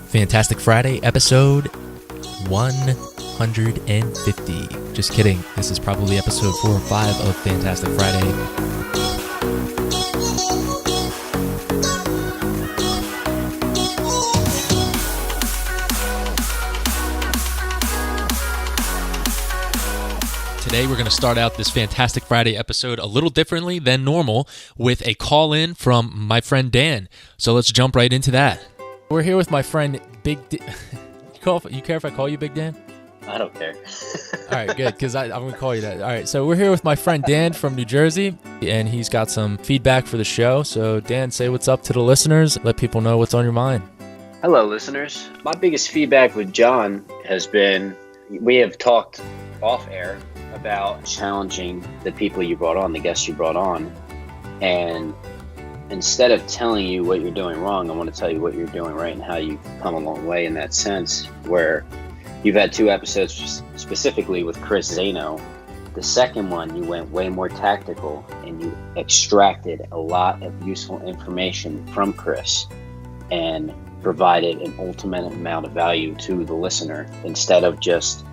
Fantastic Friday, episode 150. Just kidding. This is probably episode 4 or 5 of Fantastic Friday. Today we're going to start out this Fantastic Friday episode a little differently than normal with a call-in from my friend Dan. So let's jump right into that. We're here with my friend Big Dan. You care if I call you Big Dan? I don't care. All right, good, because I'm going to call you that. All right, so we're here with my friend Dan from New Jersey, and he's got some feedback for the show. So Dan, say what's up to the listeners. Let people know what's on your mind. Hello, listeners. My biggest feedback with John has been, we have talked off air about challenging the people you brought on, the guests you brought on. And instead of telling you what you're doing wrong, I want to tell you what you're doing right and how you've come a long way in that sense, where you've had 2 episodes specifically with Chris Zano. The second one, you went way more tactical and you extracted a lot of useful information from Chris and provided an ultimate amount of value to the listener. Instead of just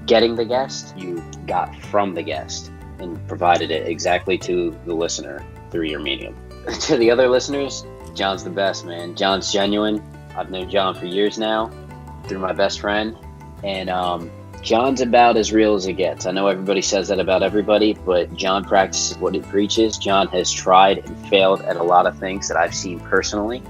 getting the guest, you got from the guest and provided it exactly to the listener through your medium. To the other listeners, John's the best, man. John's genuine. I've known John for years now through my best friend. And John's about as real as it gets. I know everybody says that about everybody, but John practices what he preaches. John has tried and failed at a lot of things that I've seen personally.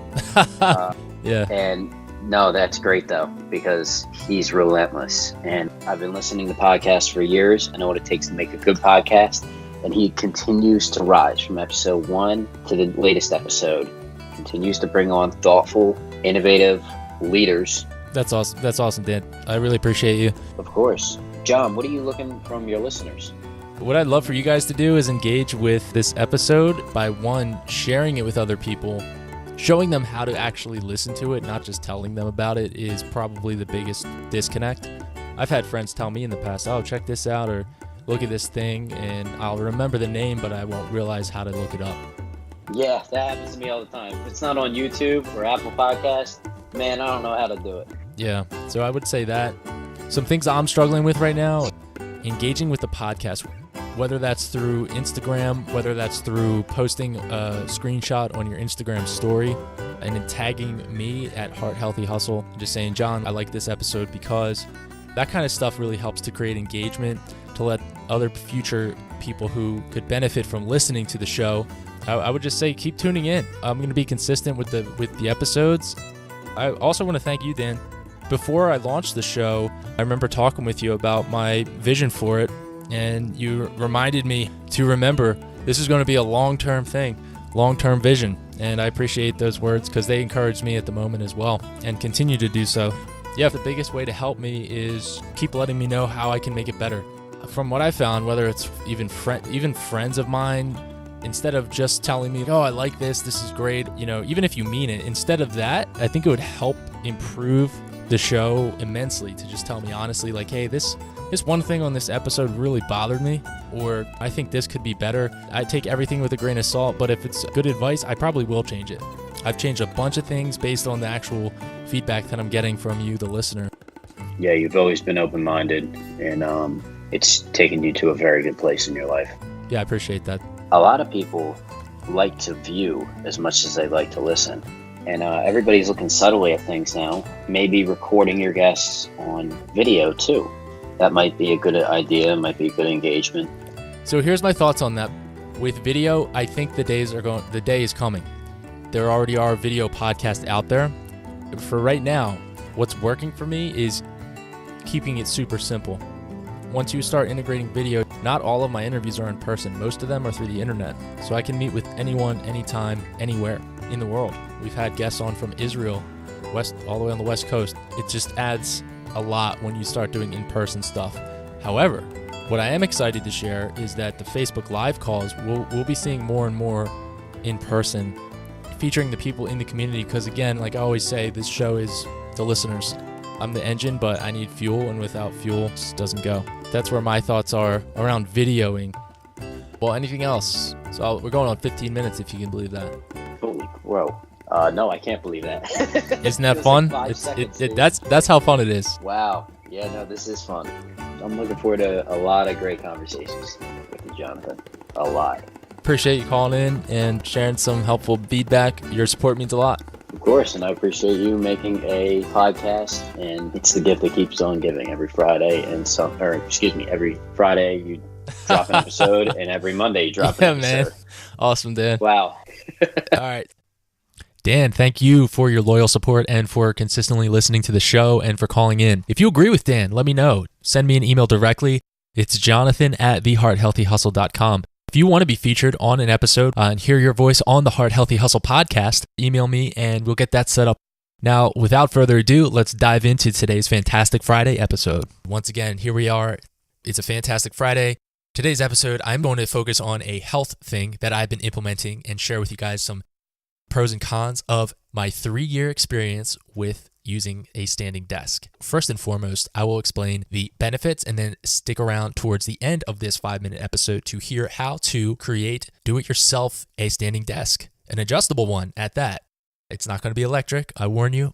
Yeah. And no, that's great though, because he's relentless. And I've been listening to podcasts for years. I know what it takes to make a good podcast. And he continues to rise from episode 1 to the latest episode. Continues to bring on thoughtful, innovative leaders. That's awesome. That's awesome, Dan. I really appreciate you. Of course. John, what are you looking from your listeners? What I'd love for you guys to do is engage with this episode by, 1, sharing it with other people. Showing them how to actually listen to it, not just telling them about it, is probably the biggest disconnect. I've had friends tell me in the past, oh, check this out, or look at this thing, and I'll remember the name, but I won't realize how to look it up. Yeah, that happens to me all the time. If it's not on YouTube or Apple Podcast, man, I don't know how to do it. Yeah, so I would say that. Some things I'm struggling with right now, engaging with the podcast, whether that's through Instagram, whether that's through posting a screenshot on your Instagram story and then tagging me at Heart Healthy Hustle, just saying, John, I like this episode because that kind of stuff really helps to create engagement, to let other future people who could benefit from listening to the show. I would just say keep tuning in. I'm going to be consistent with the episodes. I also want to thank you, Dan. Before I launched the show, I remember talking with you about my vision for it, and you reminded me to remember this is going to be a long-term thing, long-term vision, and I appreciate those words because they encouraged me at the moment as well and continue to do so. Yeah, the biggest way to help me is keep letting me know how I can make it better. From what I found, whether it's even friends of mine, instead of just telling me, oh, I like this is great, even if you mean it, instead of that, I think it would help improve the show immensely to just tell me honestly, like, hey, this one thing on this episode really bothered me, or I think this could be better. I take everything with a grain of salt, but if it's good advice, I probably will change it. I've changed a bunch of things based on the actual feedback that I'm getting from you, the listener. Yeah, you've always been open-minded, and it's taken you to a very good place in your life. Yeah, I appreciate that. A lot of people like to view as much as they like to listen. And everybody's looking subtly at things now. Maybe recording your guests on video too. That might be a good idea, might be a good engagement. So here's my thoughts on that. With video, I think the day is coming. There already are video podcasts out there. For right now, what's working for me is keeping it super simple. Once you start integrating video, not all of my interviews are in person. Most of them are through the internet. So I can meet with anyone, anytime, anywhere in the world. We've had guests on from Israel, all the way on the West Coast. It just adds a lot when you start doing in-person stuff. However, what I am excited to share is that the Facebook Live calls, we'll be seeing more and more in person, featuring the people in the community, because again, like I always say, this show is the listeners. I'm the engine, but I need fuel, and without fuel, it just doesn't go. That's where my thoughts are around videoing. Well, anything else? So we're going on 15 minutes, if you can believe that. Holy crow. No, I can't believe that. Isn't that It was fun? like 5 seconds, dude. That's how fun it is. Wow. Yeah, no, this is fun. I'm looking forward to a lot of great conversations with you, Jonathan. A lot. Appreciate you calling in and sharing some helpful feedback. Your support means a lot. Of course, and I appreciate you making a podcast, and it's the gift that keeps on giving. Every Friday every Friday you drop an episode, and every Monday you drop an episode. Man. Awesome, Dan. Wow. All right. Dan, thank you for your loyal support and for consistently listening to the show and for calling in. If you agree with Dan, let me know. Send me an email directly. It's jonathan@thehearthealthyhustle.com. If you want to be featured on an episode and hear your voice on the Heart Healthy Hustle podcast, email me and we'll get that set up. Now, without further ado, let's dive into today's Fantastic Friday episode. Once again, here we are. It's a Fantastic Friday. Today's episode, I'm going to focus on a health thing that I've been implementing and share with you guys some pros and cons of my 3-year experience with using a standing desk. First and foremost, I will explain the benefits and then stick around towards the end of this 5-minute episode to hear how to do it yourself a standing desk, an adjustable one at that. It's not going to be electric, I warn you.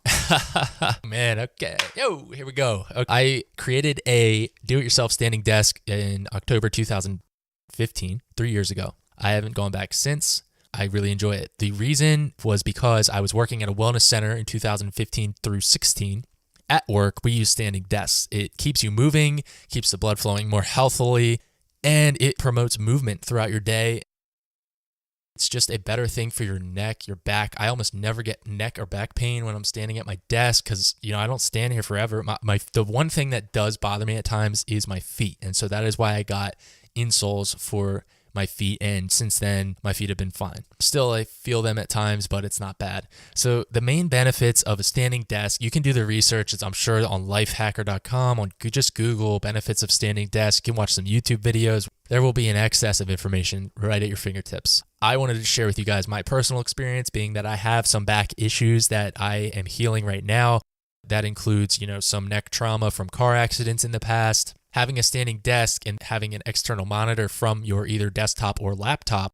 Man, okay. Here we go. I created a do-it-yourself standing desk in October 2015, 3 years ago. I haven't gone back since. I really enjoy it. The reason was because I was working at a wellness center in 2015 through 16. At work, we use standing desks. It keeps you moving, keeps the blood flowing more healthily, and it promotes movement throughout your day. It's just a better thing for your neck, your back. I almost never get neck or back pain when I'm standing at my desk because, I don't stand here forever. The one thing that does bother me at times is my feet. And so that is why I got insoles for my feet, and since then my feet have been fine. Still, I feel them at times, but it's not bad. So the main benefits of a standing desk, you can do the research, I'm sure, on lifehacker.com. Just Google benefits of standing desk. You can watch some YouTube videos. There will be an excess of information right at your fingertips. I wanted to share with you guys my personal experience, being that I have some back issues that I am healing right now. That includes, some neck trauma from car accidents in the past. Having a standing desk and having an external monitor from your either desktop or laptop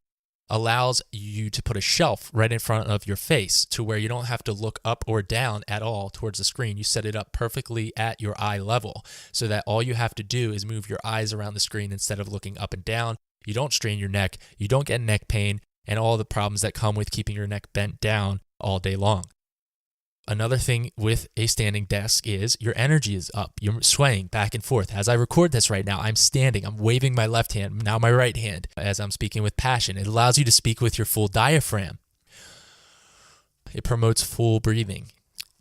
allows you to put a shelf right in front of your face to where you don't have to look up or down at all towards the screen. You set it up perfectly at your eye level so that all you have to do is move your eyes around the screen instead of looking up and down. You don't strain your neck, you don't get neck pain, and all the problems that come with keeping your neck bent down all day long. Another thing with a standing desk is your energy is up. You're swaying back and forth. As I record this right now, I'm standing. I'm waving my left hand, now my right hand, as I'm speaking with passion. It allows you to speak with your full diaphragm. It promotes full breathing.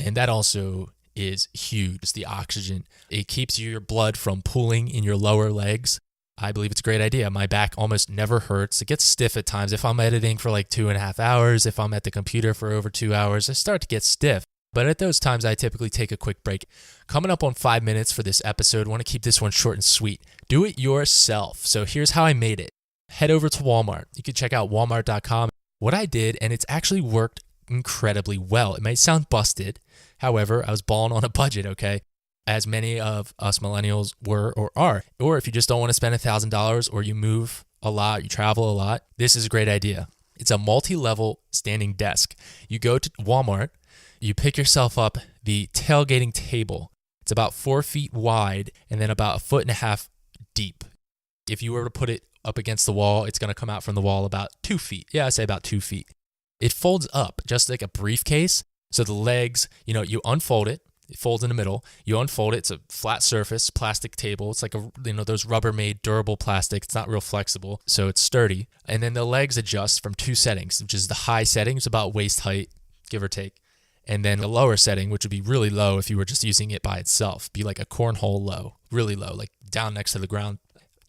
And that also is huge. It's the oxygen. It keeps your blood from pooling in your lower legs. I believe it's a great idea. My back almost never hurts. It gets stiff at times. If I'm editing for like 2.5 hours, if I'm at the computer for over 2 hours, I start to get stiff. But at those times, I typically take a quick break. Coming up on 5 minutes for this episode, I want to keep this one short and sweet. Do it yourself. So here's how I made it. Head over to Walmart. You can check out walmart.com. What I did, and it's actually worked incredibly well. It may sound busted. However, I was balling on a budget, okay? As many of us millennials were or are. Or if you just don't want to spend $1,000 or you move a lot, you travel a lot, this is a great idea. It's a multi-level standing desk. You go to Walmart. You pick yourself up the tailgating table. It's about 4 feet wide and then about 1.5 feet deep. If you were to put it up against the wall, it's going to come out from the wall about 2 feet. Yeah, I say about 2 feet. It folds up just like a briefcase. So the legs, you unfold it. It folds in the middle. You unfold it. It's a flat surface, plastic table. It's like those Rubbermaid durable plastic. It's not real flexible, so it's sturdy. And then the legs adjust from 2 settings, which is the high setting, it's about waist height, give or take. And then the lower setting, which would be really low if you were just using it by itself, be like a cornhole low, really low, like down next to the ground.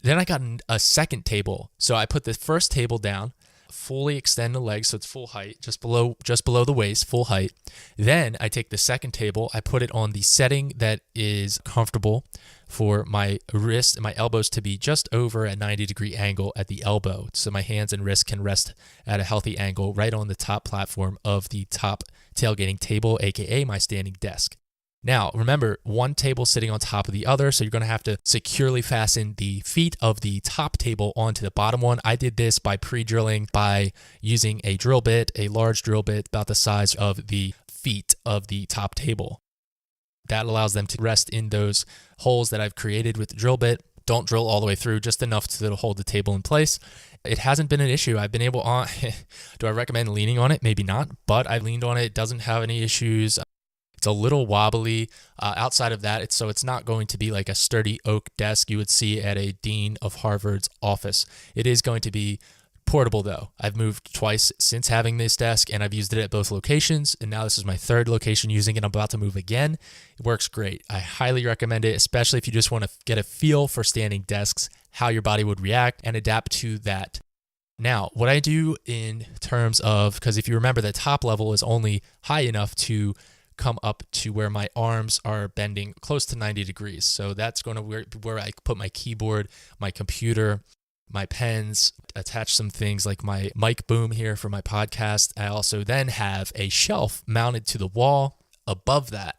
Then I got a second table. So I put the first table down, fully extend the legs so it's full height, just below the waist, full height. Then I take the second table, I put it on the setting that is comfortable for my wrist and my elbows to be just over a 90-degree angle at the elbow. So my hands and wrists can rest at a healthy angle right on the top platform of the top tailgating table, aka my standing desk. Now, remember, one table sitting on top of the other, so you're going to have to securely fasten the feet of the top table onto the bottom one. I did this by pre-drilling by using a drill bit, a large drill bit about the size of the feet of the top table. That allows them to rest in those holes that I've created with the drill bit. Don't drill all the way through, just enough to hold the table in place. It hasn't been an issue. I've been able on. Do I recommend leaning on it? Maybe not, but I leaned on it. It doesn't have any issues. It's a little wobbly. Outside of that, it's not going to be like a sturdy oak desk you would see at a dean of Harvard's office. It is going to be portable though. I've moved twice since having this desk and I've used it at both locations, and now this is my third location using it. I'm about to move again. It works great. I highly recommend it, especially if you just want to get a feel for standing desks, how your body would react and adapt to that. Now, what I do in terms of, because if you remember, the top level is only high enough to come up to where my arms are bending close to 90 degrees. So that's going to where I put my keyboard, my computer, my pens, attach some things like my mic boom here for my podcast. I also then have a shelf mounted to the wall above that.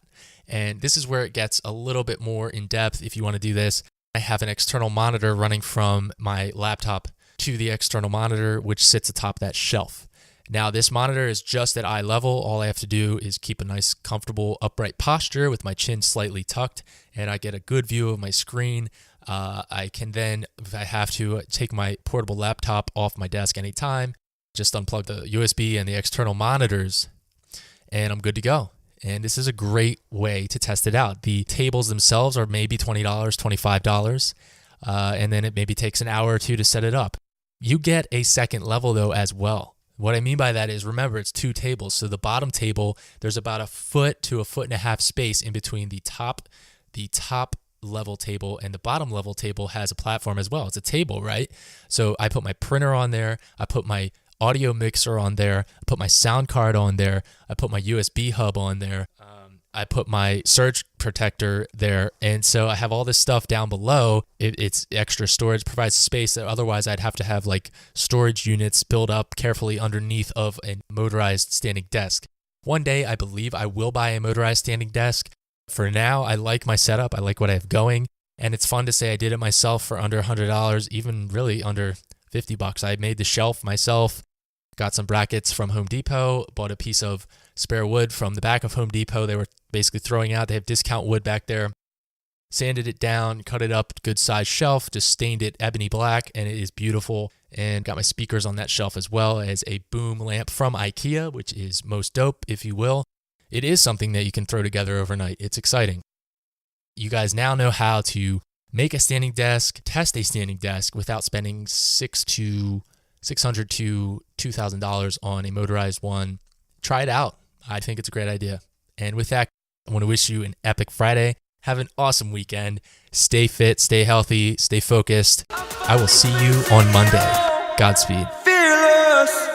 And this is where it gets a little bit more in depth if you want to do this. I have an external monitor running from my laptop to the external monitor, which sits atop that shelf. Now, this monitor is just at eye level. All I have to do is keep a nice, comfortable, upright posture with my chin slightly tucked, and I get a good view of my screen. I can then, if I have to, take my portable laptop off my desk anytime, just unplug the USB and the external monitors, and I'm good to go. And this is a great way to test it out. The tables themselves are maybe $20, $25, and then it maybe takes an hour or two to set it up. You get a second level, though, as well. What I mean by that is, remember, it's two tables. So the bottom table, there's about a foot to a foot and a half space in between the top level table, and the bottom level table has a platform as well. It's a table, right? So I put my printer on there. I put my audio mixer on there. I put my sound card on there. I put my USB hub on there. I put my surge protector there. And so I have all this stuff down below. It's extra storage, provides space that otherwise I'd have to have like storage units built up carefully underneath of a motorized standing desk. One day, I believe I will buy a motorized standing desk. For now, I like my setup. I like what I have going. And it's fun to say I did it myself for under $100, even really under $50. I made the shelf myself, got some brackets from Home Depot, bought a piece of spare wood from the back of Home Depot. They were basically throwing out. They have discount wood back there. Sanded it down, cut it up, good size shelf, just stained it ebony black, and it is beautiful. And got my speakers on that shelf as well as a boom lamp from IKEA, which is most dope, if you will. It is something that you can throw together overnight. It's exciting. You guys now know how to make a standing desk, test a standing desk without spending $600 to $2,000 on a motorized one. Try it out. I think it's a great idea. And with that, I want to wish you an epic Friday. Have an awesome weekend. Stay fit, stay healthy, stay focused. I will see you on Monday. Godspeed. Fearless.